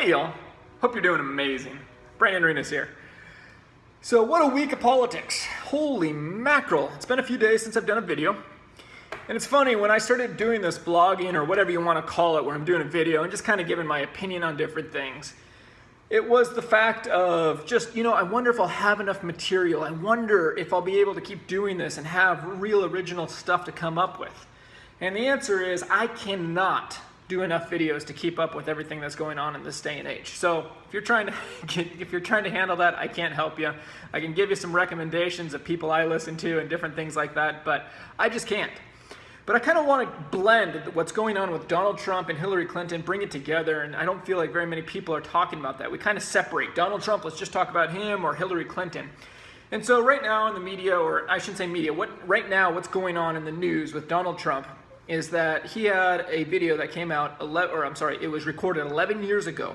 Hey y'all, hope you're doing amazing. Brandon Arenas here. So what a week of politics. Holy mackerel. It's been a few days since I've done a video. And it's funny, when I started doing this blogging or whatever you want to call it, where I'm doing a video and just kind of giving my opinion on different things, it was the fact of just, I wonder if I'll have enough material. I wonder if I'll be able to keep doing this and have real original stuff to come up with. And the answer is I cannot do enough videos to keep up with everything that's going on in this day and age. So if you're trying to handle that, I can't help you. I can give you some recommendations of people I listen to and different things like that, but I just can't. But I kind of want to blend what's going on with Donald Trump and Hilary Clinton, bring it together, and I don't feel like very many people are talking about that. We kind of separate. Donald Trump, let's just talk about him, or Hilary Clinton. And so right now in the media, or I shouldn't say media, what's going on in the news with Donald Trump is that he had a video that came out, it was recorded 11 years ago.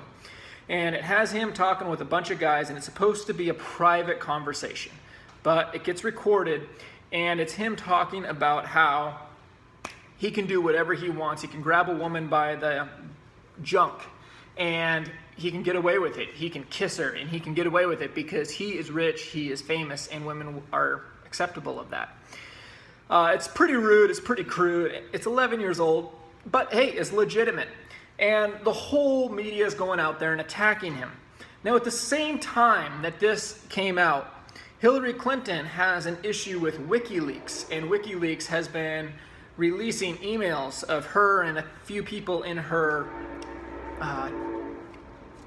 And it has him talking with a bunch of guys, and it's supposed to be a private conversation. But it gets recorded, and it's him talking about how he can do whatever he wants. He can grab a woman by the junk, and he can get away with it. He can kiss her, and he can get away with it because he is rich, he is famous, and women are acceptable of that. It's pretty rude, it's pretty crude, it's 11 years old, but hey, it's legitimate. And the whole media is going out there and attacking him. Now, at the same time that this came out, Hilary Clinton has an issue with WikiLeaks, and WikiLeaks has been releasing emails of her and a few people in her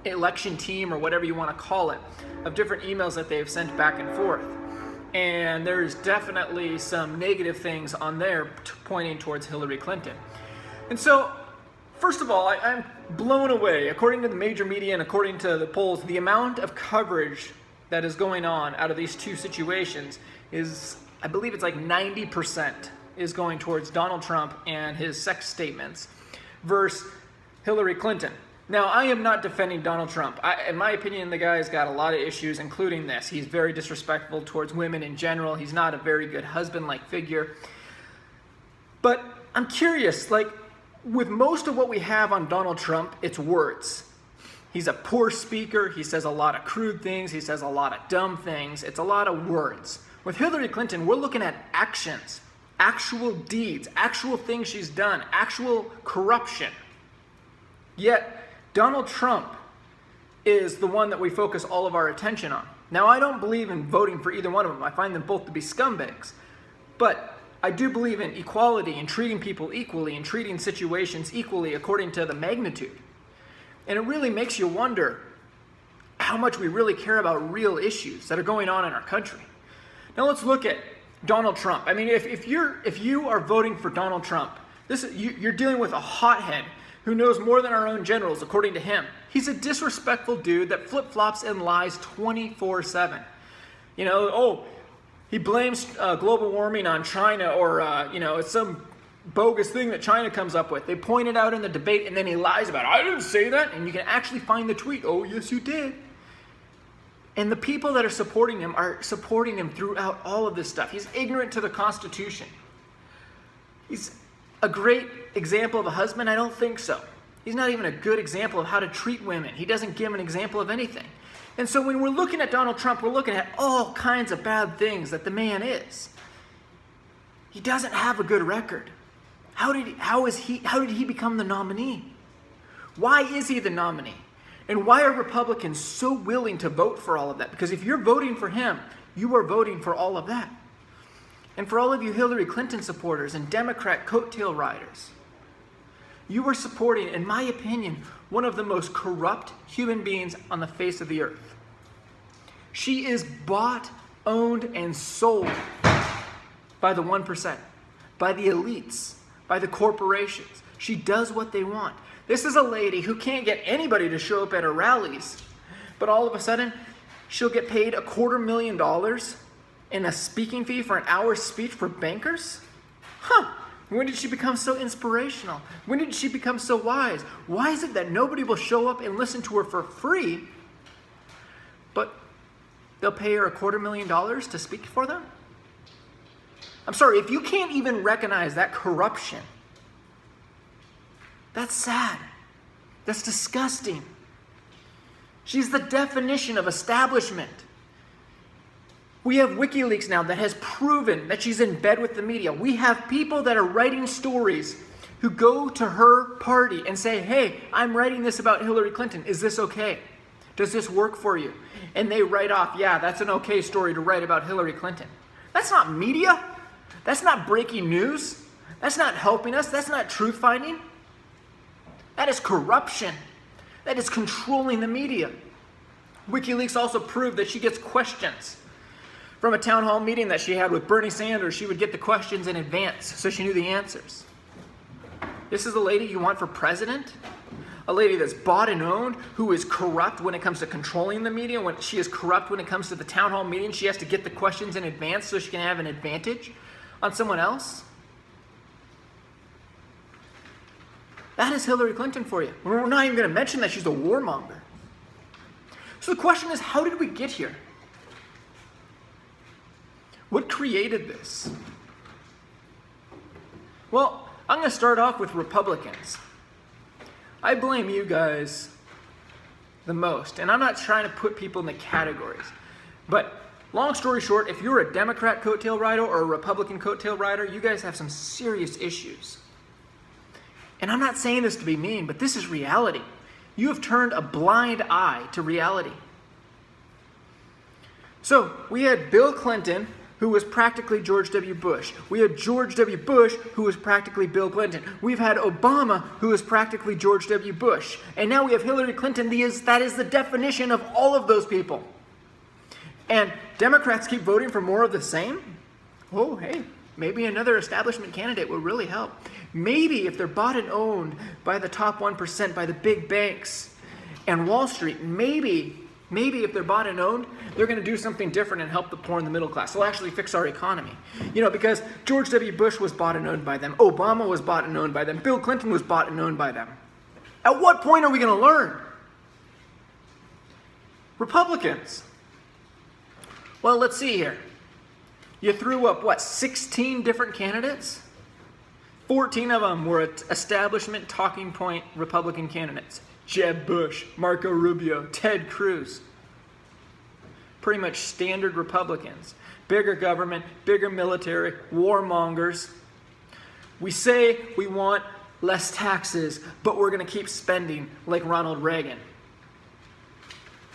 election team, or whatever you want to call it, of different emails that they've sent back and forth. And there's definitely some negative things on there pointing towards Hillary Clinton. And so, first of all, I'm blown away. According to the major media and according to the polls, the amount of coverage that is going on out of these two situations is, I believe it's like 90% is going towards Donald Trump and his sex statements versus Hillary Clinton. Now, I am not defending Donald Trump. In my opinion, the guy's got a lot of issues, including this. He's very disrespectful towards women in general. He's not a very good husband-like figure. But I'm curious, with most of what we have on Donald Trump, it's words. He's a poor speaker. He says a lot of crude things. He says a lot of dumb things. It's a lot of words. With Hillary Clinton, we're looking at actions, actual deeds, actual things she's done, actual corruption. Yet, Donald Trump is the one that we focus all of our attention on. Now, I don't believe in voting for either one of them. I find them both to be scumbags. But I do believe in equality and treating people equally and treating situations equally according to the magnitude. And it really makes you wonder how much we really care about real issues that are going on in our country. Now, let's look at Donald Trump. I mean, if you are voting for Donald Trump, you're dealing with a hothead who knows more than our own generals, according to him. He's a disrespectful dude that flip-flops and lies 24/7. He blames global warming on China, or it's some bogus thing that China comes up with. They point it out in the debate, and then he lies about it. I didn't say that, and you can actually find the tweet. Oh, yes, you did. And the people that are supporting him are supporting him throughout all of this stuff. He's ignorant to the Constitution. He's a great example of a husband? I don't think so. He's not even a good example of how to treat women. He doesn't give an example of anything. And so when we're looking at Donald Trump, we're looking at all kinds of bad things that the man is. He doesn't have a good record. How did he become the nominee? Why is he the nominee? And why are Republicans so willing to vote for all of that? Because if you're voting for him, you are voting for all of that. And for all of you Hillary Clinton supporters and Democrat coattail riders, you are supporting, in my opinion, one of the most corrupt human beings on the face of the earth. She is bought, owned, and sold by the 1%, by the elites, by the corporations. She does what they want. This is a lady who can't get anybody to show up at her rallies, but all of a sudden, she'll get paid $250,000 in a speaking fee for an hour's speech for bankers? When did she become so inspirational? When did she become so wise? Why is it that nobody will show up and listen to her for free, but they'll pay her $250,000 to speak for them? I'm sorry, if you can't even recognize that corruption, that's sad. That's disgusting. She's the definition of establishment. We have WikiLeaks now that has proven that she's in bed with the media. We have people that are writing stories who go to her party and say, hey, I'm writing this about Hillary Clinton. Is this okay? Does this work for you? And they write off, yeah, that's an okay story to write about Hillary Clinton. That's not media. That's not breaking news. That's not helping us. That's not truth finding. That is corruption. That is controlling the media. WikiLeaks also proved that she gets questions. From a town hall meeting that she had with Bernie Sanders, she would get the questions in advance so she knew the answers. This is the lady you want for president? A lady that's bought and owned, who is corrupt when it comes to controlling the media, when she is corrupt when it comes to the town hall meeting, she has to get the questions in advance so she can have an advantage on someone else? That is Hillary Clinton for you. We're not even going to mention that she's a warmonger. So the question is, how did we get here? What created this? Well, I'm going to start off with Republicans. I blame you guys the most, and I'm not trying to put people in the categories. But long story short, if you're a Democrat coattail rider or a Republican coattail rider, you guys have some serious issues. And I'm not saying this to be mean, but this is reality. You have turned a blind eye to reality. So we had Bill Clinton, who was practically George W. Bush. We had George W. Bush, who was practically Bill Clinton. We've had Obama, who is practically George W. Bush. And now we have Hillary Clinton. That is the definition of all of those people. And Democrats keep voting for more of the same? Oh, hey, maybe another establishment candidate would really help. Maybe if they're bought and owned by the top 1%, by the big banks and Wall Street, maybe if they're bought and owned, they're going to do something different and help the poor and the middle class. They'll actually fix our economy. Because George W. Bush was bought and owned by them. Obama was bought and owned by them. Bill Clinton was bought and owned by them. At what point are we going to learn? Republicans. Well, let's see here. You threw up, 16 different candidates? 14 of them were establishment talking point Republican candidates. Jeb Bush, Marco Rubio, Ted Cruz. Pretty much standard Republicans. Bigger government, bigger military, warmongers. We say we want less taxes, but we're going to keep spending like Ronald Reagan.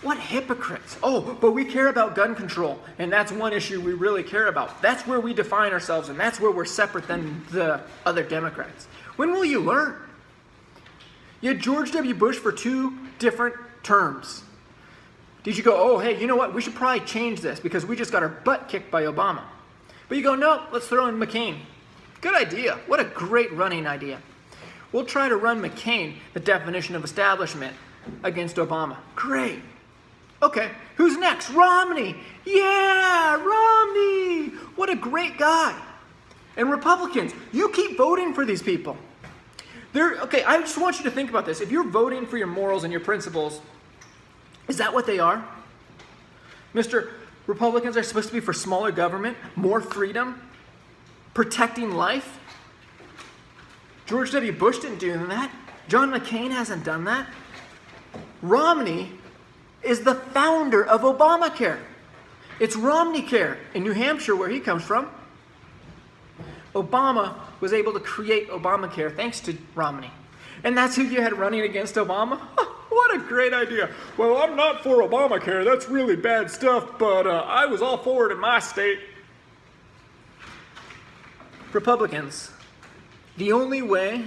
What hypocrites. Oh, but we care about gun control, and that's one issue we really care about. That's where we define ourselves, and that's where we're separate than the other Democrats. When will you learn? You had George W. Bush for 2 different terms. Did you go, oh, hey, you know what? We should probably change this because we just got our butt kicked by Obama. But you go, no, let's throw in McCain. Good idea. What a great running idea. We'll try to run McCain, the definition of establishment, against Obama. Great. Okay, who's next? Romney. Yeah, Romney. What a great guy. And Republicans, you keep voting for these people. Okay, I just want you to think about this. If you're voting for your morals and your principles, is that what they are? Mr. Republicans are supposed to be for smaller government, more freedom, protecting life. George W. Bush didn't do that. John McCain hasn't done that. Romney is the founder of Obamacare. It's Romneycare in New Hampshire, where he comes from. Obama was able to create Obamacare thanks to Romney. And that's who you had running against Obama? What a great idea. Well, I'm not for Obamacare. That's really bad stuff, but I was all for it in my state. Republicans, the only way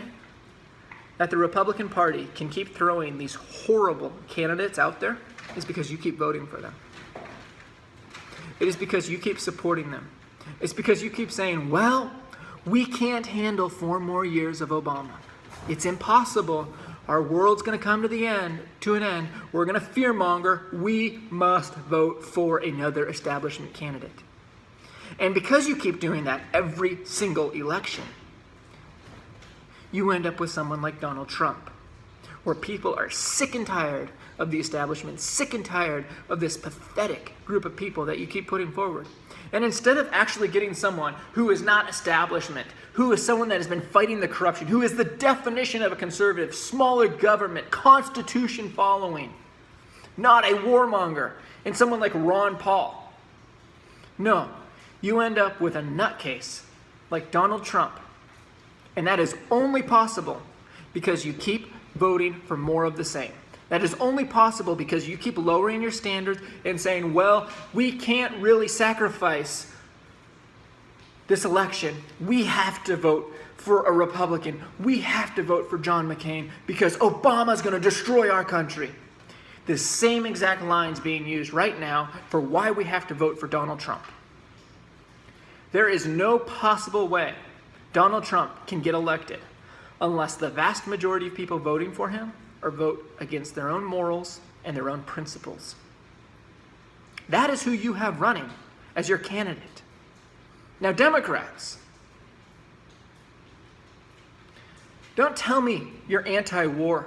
that the Republican Party can keep throwing these horrible candidates out there is because you keep voting for them. It is because you keep supporting them. It's because you keep saying, well, we can't handle 4 more years of Obama. It's impossible. Our world's going to come to an end. We're going to fearmonger. We must vote for another establishment candidate. And because you keep doing that every single election, you end up with someone like Donald Trump, where people are sick and tired of the establishment, sick and tired of this pathetic group of people that you keep putting forward. And instead of actually getting someone who is not establishment, who is someone that has been fighting the corruption, who is the definition of a conservative, smaller government, constitution following, not a warmonger, and someone like Ron Paul. No, you end up with a nutcase like Donald Trump. And that is only possible because you keep voting for more of the same. That is only possible because you keep lowering your standards and saying, well, we can't really sacrifice this election. We have to vote for a Republican. We have to vote for John McCain because Obama's going to destroy our country. The same exact lines being used right now for why we have to vote for Donald Trump. There is no possible way Donald Trump can get elected unless the vast majority of people voting for him or vote against their own morals and their own principles. That is who you have running as your candidate. Now, Democrats, don't tell me you're anti-war.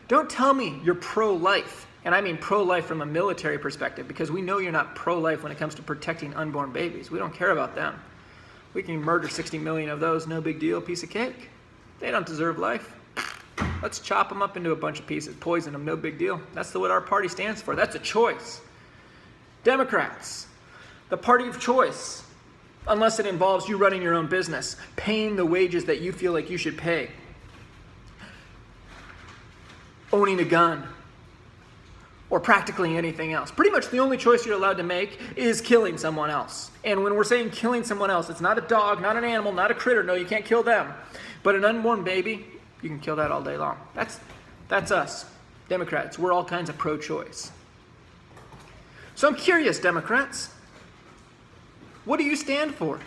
Don't tell me you're pro-life. And I mean pro-life from a military perspective, because we know you're not pro-life when it comes to protecting unborn babies. We don't care about them. We can murder 60 million of those, no big deal, piece of cake. They don't deserve life. Let's chop them up into a bunch of pieces, poison them, no big deal. That's what our party stands for. That's a choice. Democrats, the party of choice, unless it involves you running your own business, paying the wages that you feel like you should pay, owning a gun, or practically anything else. Pretty much the only choice you're allowed to make is killing someone else. And when we're saying killing someone else, it's not a dog, not an animal, not a critter. No, you can't kill them. But an unborn baby, you can kill that all day long. That's us, Democrats. We're all kinds of pro-choice. So I'm curious, Democrats, what do you stand for?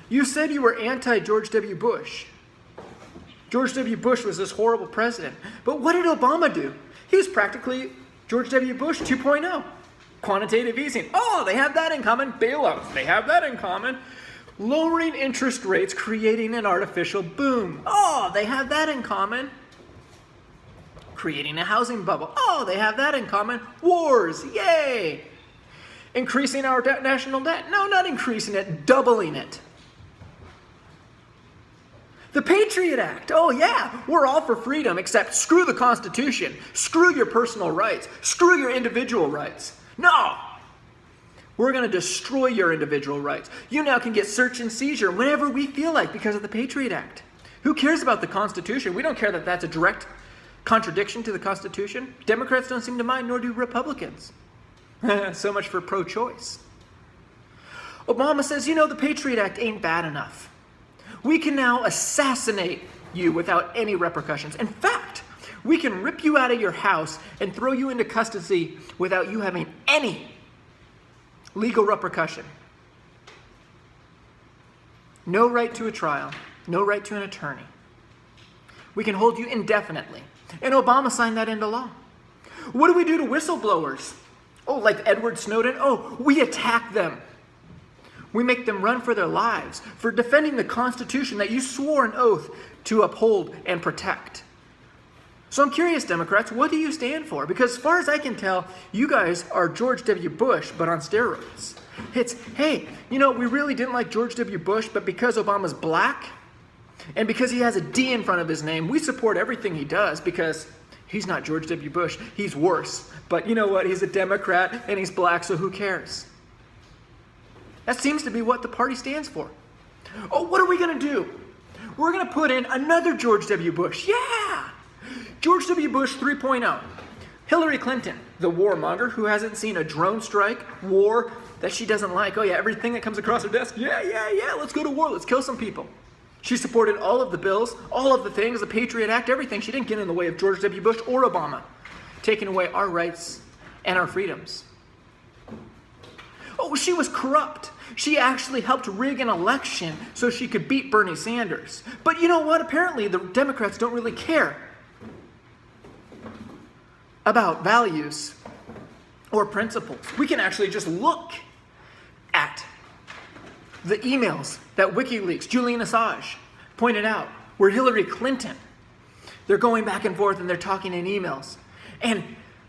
You said you were anti-George W. Bush. George W. Bush was this horrible president. But what did Obama do? He was practically George W. Bush 2.0. Quantitative easing. Oh, they have that in common. Bailouts. They have that in common. Lowering interest rates, creating an artificial boom. Oh, they have that in common. Creating a housing bubble. Oh, they have that in common. Wars. Yay. Increasing our national debt. No, not increasing it. Doubling it. The Patriot Act. Oh yeah, we're all for freedom, except screw the Constitution. Screw your personal rights. Screw your individual rights. No! We're going to destroy your individual rights. You now can get search and seizure whenever we feel like because of the Patriot Act. Who cares about the Constitution? We don't care that that's a direct contradiction to the Constitution. Democrats don't seem to mind, nor do Republicans. So much for pro-choice. Obama says, the Patriot Act ain't bad enough. We can now assassinate you without any repercussions. In fact, we can rip you out of your house and throw you into custody without you having any legal repercussion. No right to a trial, no right to an attorney. We can hold you indefinitely. And Obama signed that into law. What do we do to whistleblowers? Oh, like Edward Snowden? Oh, we attack them. We make them run for their lives for defending the Constitution that you swore an oath to uphold and protect. So I'm curious, Democrats, what do you stand for? Because as far as I can tell, you guys are George W. Bush, but on steroids. It's, hey, we really didn't like George W. Bush, but because Obama's black and because he has a D in front of his name, we support everything he does because he's not George W. Bush. He's worse. But you know what? He's a Democrat and he's black, so who cares? That seems to be what the party stands for. Oh, what are we going to do? We're going to put in another George W. Bush. Yeah! George W. Bush 3.0. Hilary Clinton, the warmonger who hasn't seen a drone strike, war that she doesn't like. Oh yeah, everything that comes across her desk. Yeah, let's go to war. Let's kill some people. She supported all of the bills, all of the things, the Patriot Act, everything. She didn't get in the way of George W. Bush or Obama, taking away our rights and our freedoms. Oh, she was corrupt. She actually helped rig an election so she could beat Bernie Sanders. But you know what? Apparently the Democrats don't really care about values or principles. We can actually just look at the emails that WikiLeaks, Julian Assange, pointed out, where Hillary Clinton, they're going back and forth and they're talking in emails. And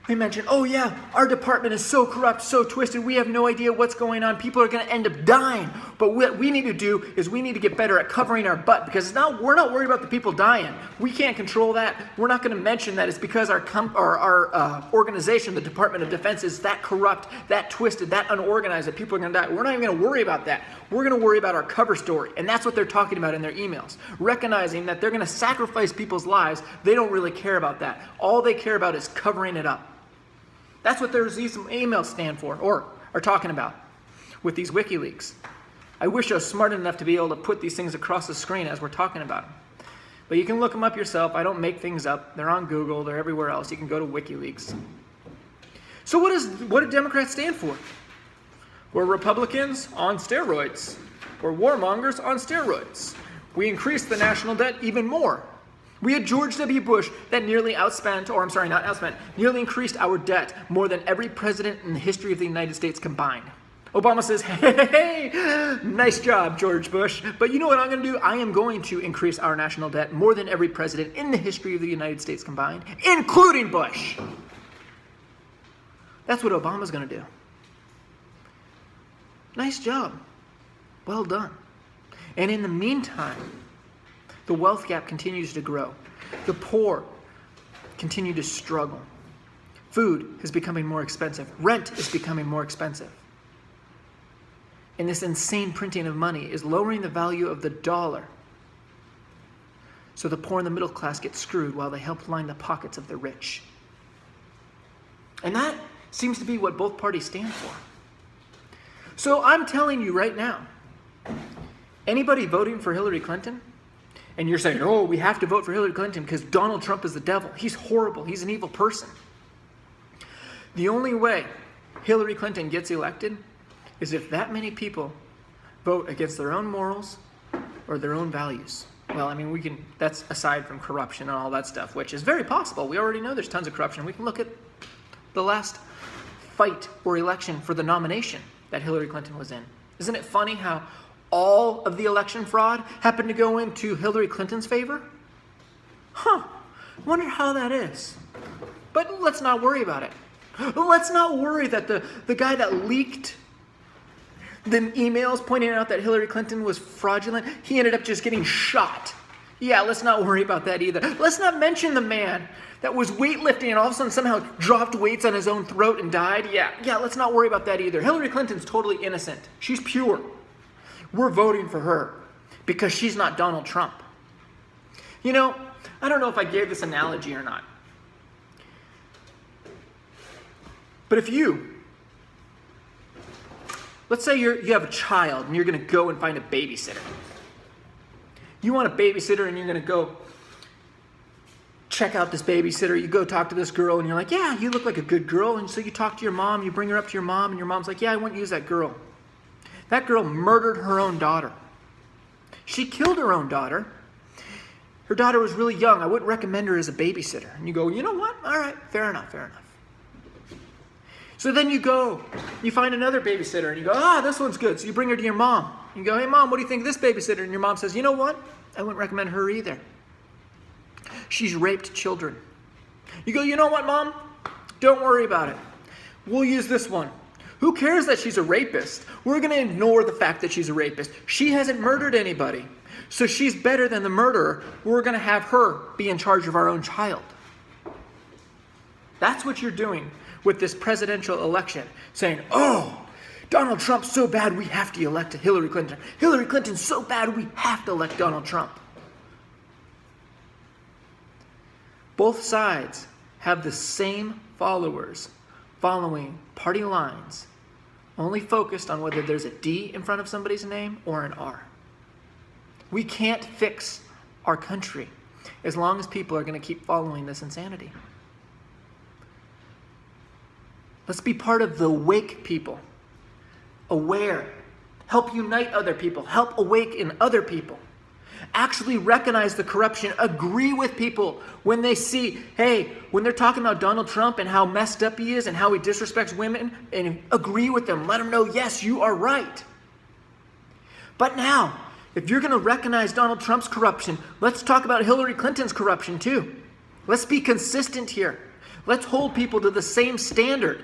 They mention, oh yeah, our department is so corrupt, so twisted, we have no idea what's going on. People are going to end up dying. But what we need to do is we need to get better at covering our butt, because now we're not worried about the people dying. We can't control that. We're not going to mention that it's because our organization, the Department of Defense, is that corrupt, that twisted, that unorganized that people are going to die. We're not even going to worry about that. We're going to worry about our cover story. And that's what they're talking about in their emails. Recognizing that they're going to sacrifice people's lives. They don't really care about that. All they care about is covering it up. That's what these emails stand for, or are talking about with these WikiLeaks. I wish I was smart enough to be able to put these things across the screen as we're talking about them. But you can look them up yourself. I don't make things up. They're on Google. They're everywhere else. You can go to WikiLeaks. So what do Democrats stand for? We're Republicans on steroids. We're warmongers on steroids. We increased the national debt even more. We had George W. Bush that nearly nearly increased our debt more than every president in the history of the United States combined. Obama says, hey, nice job, George Bush. But you know what I'm going to do? I am going to increase our national debt more than every president in the history of the United States combined, including Bush. That's what Obama's going to do. Nice job. Well done. And in the meantime, the wealth gap continues to grow. The poor continue to struggle. Food is becoming more expensive. Rent is becoming more expensive. And this insane printing of money is lowering the value of the dollar. So the poor and the middle class get screwed while they help line the pockets of the rich. And that seems to be what both parties stand for. So I'm telling you right now, anybody voting for Hillary Clinton, and you're saying, oh, we have to vote for Hillary Clinton because Donald Trump is the devil. He's horrible. He's an evil person. The only way Hillary Clinton gets elected is if that many people vote against their own morals or their own values. Well, I mean, that's aside from corruption and all that stuff, which is very possible. We already know there's tons of corruption. We can look at the last fight or election for the nomination that Hillary Clinton was in. Isn't it funny how all of the election fraud happened to go into Hillary Clinton's favor? Wonder how that is. But let's not worry about it. Let's not worry that the guy that leaked the emails pointing out that Hillary Clinton was fraudulent, he ended up just getting shot. Yeah, let's not worry about that either. Let's not mention the man that was weightlifting and all of a sudden somehow dropped weights on his own throat and died. Yeah, let's not worry about that either. Hillary Clinton's totally innocent. She's pure. We're voting for her because she's not Donald Trump. You know, I don't know if I gave this analogy or not. But if let's say you have a child and you're going to go and find a babysitter. You want a babysitter and you're going to go check out this babysitter. You go talk to this girl and you're like, yeah, you look like a good girl. And so you talk to your mom, you bring her up to your mom, and your mom's like, yeah, I want to use that girl. That girl murdered her own daughter. She killed her own daughter. Her daughter was really young. I wouldn't recommend her as a babysitter. And you go, you know what? All right, fair enough. So then you find another babysitter, and you go, this one's good. So you bring her to your mom. You go, hey, Mom, what do you think of this babysitter? And your mom says, you know what? I wouldn't recommend her either. She's raped children. You go, you know what, Mom? Don't worry about it. We'll use this one. Who cares that she's a rapist? We're going to ignore the fact that she's a rapist. She hasn't murdered anybody. So she's better than the murderer. We're going to have her be in charge of our own child. That's what you're doing with this presidential election. Saying, oh, Donald Trump's so bad we have to elect Hillary Clinton. Hillary Clinton's so bad we have to elect Donald Trump. Both sides have the same followers following party lines, only focused on whether there's a D in front of somebody's name or an R. We can't fix our country as long as people are going to keep following this insanity. Let's be part of the wake people. Aware. Help unite other people. Help awaken other people. Actually recognize the corruption. Agree with people when they see, when they're talking about Donald Trump and how messed up he is and how he disrespects women, and agree with them. Let them know, yes, you are right. But now, if you're going to recognize Donald Trump's corruption, let's talk about Hillary Clinton's corruption too. Let's be consistent here. Let's hold people to the same standard.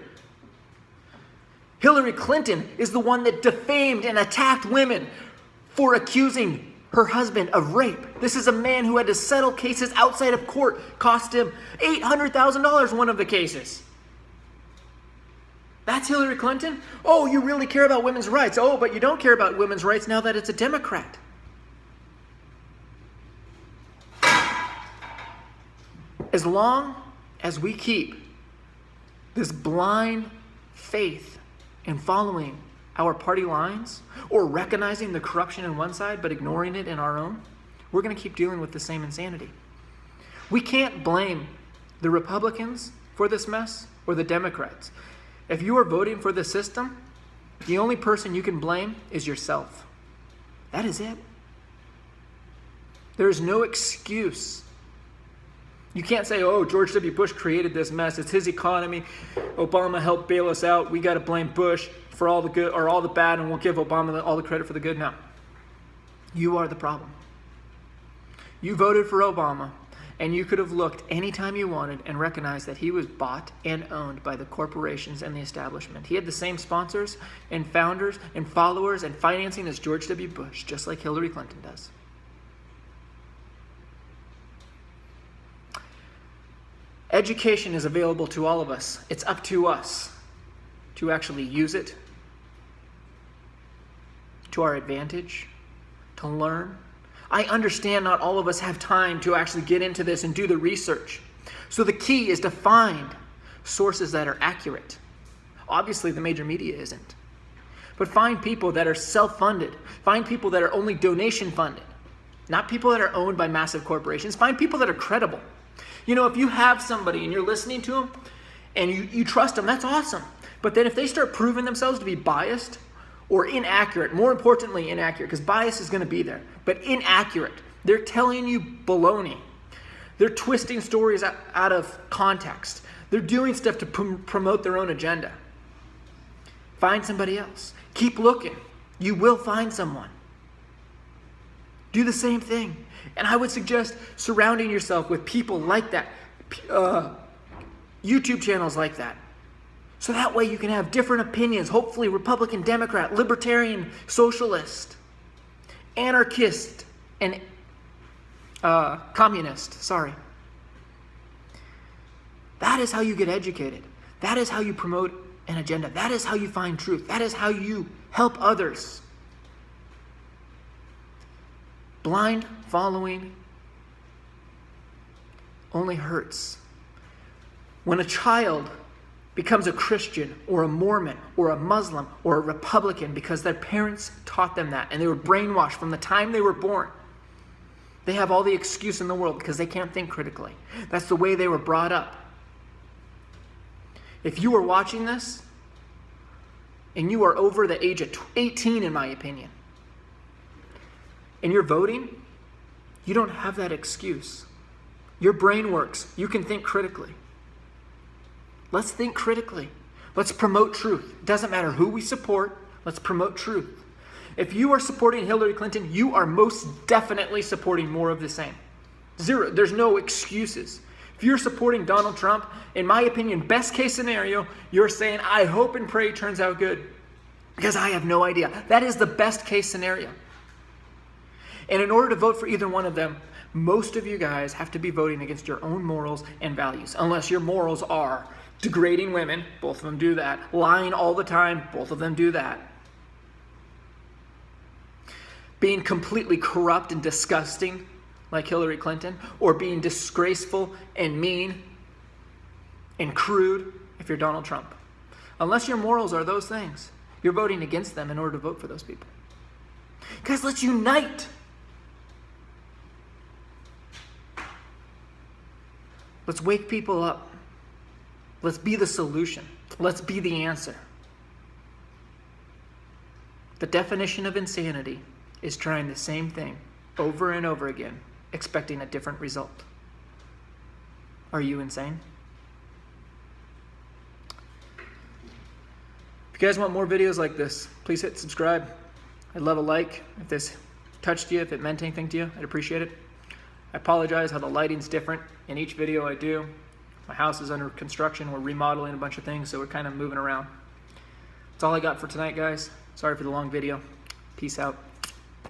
Hilary Clinton is the one that defamed and attacked women for accusing her husband of rape. This is a man who had to settle cases outside of court. Cost him $800,000 one of the cases. That's Hilary Clinton? Oh, you really care about women's rights. Oh, but you don't care about women's rights now that it's a Democrat. As long as we keep this blind faith in following our party lines or recognizing the corruption in one side but ignoring it in our own, we're going to keep dealing with the same insanity. We can't blame the Republicans for this mess or the Democrats. If you are voting for the system, the only person you can blame is yourself. That is it. There is no excuse. You can't say, oh, George W. Bush created this mess. It's his economy. Obama helped bail us out. We got to blame Bush for all the good or all the bad, and we'll give Obama all the credit for the good. No. You are the problem. You voted for Obama, and you could have looked anytime you wanted and recognized that he was bought and owned by the corporations and the establishment. He had the same sponsors and founders and followers and financing as George W. Bush, just like Hillary Clinton does. Education is available to all of us. It's up to us to actually use it to our advantage, to learn. I understand not all of us have time to actually get into this and do the research. So the key is to find sources that are accurate. Obviously, the major media isn't. But find people that are self-funded. Find people that are only donation funded. Not people that are owned by massive corporations. Find people that are credible. You know, if you have somebody and you're listening to them and you trust them, that's awesome. But then if they start proving themselves to be biased or inaccurate, more importantly inaccurate, because bias is going to be there, but inaccurate, they're telling you baloney. They're twisting stories out of context. They're doing stuff to promote their own agenda. Find somebody else. Keep looking. You will find someone. Do the same thing. And I would suggest surrounding yourself with people like that, YouTube channels like that. So that way you can have different opinions, hopefully Republican, Democrat, Libertarian, Socialist, Anarchist, and Communist. Sorry. That is how you get educated. That is how you promote an agenda. That is how you find truth. That is how you help others. Blind following only hurts. When a child becomes a Christian or a Mormon or a Muslim or a Republican because their parents taught them that and they were brainwashed from the time they were born, they have all the excuse in the world because they can't think critically. That's the way they were brought up. If you are watching this and you are over the age of 18, in my opinion, and you're voting, you don't have that excuse. Your brain works. You can think critically. Let's think critically. Let's promote truth. It doesn't matter who we support. Let's promote truth. If you are supporting Hillary Clinton, you are most definitely supporting more of the same. Zero. There's no excuses. If you're supporting Donald Trump, in my opinion, best case scenario, you're saying, I hope and pray it turns out good. Because I have no idea. That is the best case scenario. And in order to vote for either one of them, most of you guys have to be voting against your own morals and values. Unless your morals are degrading women, both of them do that. Lying all the time, both of them do that. Being completely corrupt and disgusting, like Hillary Clinton, or being disgraceful and mean and crude, if you're Donald Trump. Unless your morals are those things, you're voting against them in order to vote for those people. Guys, let's unite. Let's wake people up. Let's be the solution. Let's be the answer. The definition of insanity is trying the same thing over and over again, expecting a different result. Are you insane? If you guys want more videos like this, please hit subscribe. I'd love a like. If this touched you, if it meant anything to you, I'd appreciate it. I apologize how the lighting's different in each video I do. My house is under construction. We're remodeling a bunch of things, so we're kind of moving around. That's all I got for tonight, guys. Sorry for the long video. Peace out.